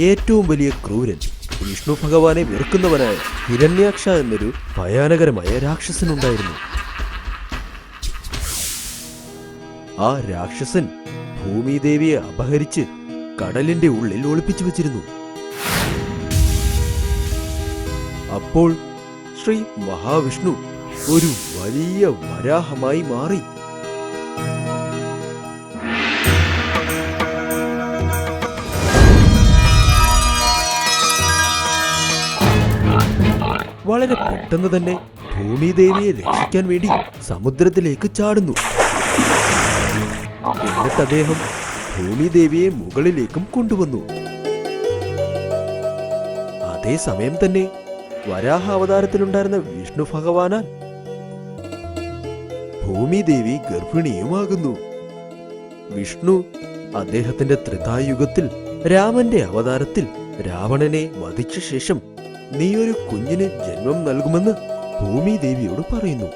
ഏറ്റവും വലിയ ക്രൂരൻ, വിഷ്ണു ഭഗവാനെ വെറുക്കുന്നവനായ ഹിരണ്യാക്ഷ എന്നൊരു ഭയാനകരമായ രാക്ഷസനുണ്ടായിരുന്നു. ആ രാക്ഷസൻ ഭൂമിദേവിയെ അപഹരിച്ച് കടലിന്റെ ഉള്ളിൽ ഒളിപ്പിച്ചു വച്ചിരുന്നു. അപ്പോൾ ശ്രീ മഹാവിഷ്ണു ഒരു വലിയ വരാഹമായി മാറി. വളരെ പെട്ടെന്ന് തന്നെ ഭൂമിദേവിയെ രക്ഷിക്കാൻ വേണ്ടി സമുദ്രത്തിലേക്ക് ചാടുന്നു. എന്നിട്ട് അദ്ദേഹം ഭൂമിദേവിയെ മുകളിലേക്കും കൊണ്ടുവന്നു. അതേസമയം തന്നെ വരാഹ അവതാരത്തിലുണ്ടായിരുന്ന വിഷ്ണു ഭഗവാനാൽ ഭൂമിദേവി ഗർഭിണിയുമാകുന്നു. വിഷ്ണു അദ്ദേഹത്തിന്റെ ത്രിതായുഗത്തിൽ രാമന്റെ അവതാരത്തിൽ രാവണനെ വധിച്ച ശേഷം നീ ഒരു കുഞ്ഞിന് ജന്മം നൽകുമെന്ന് ഭൂമിദേവിയോട് പറയുന്നു.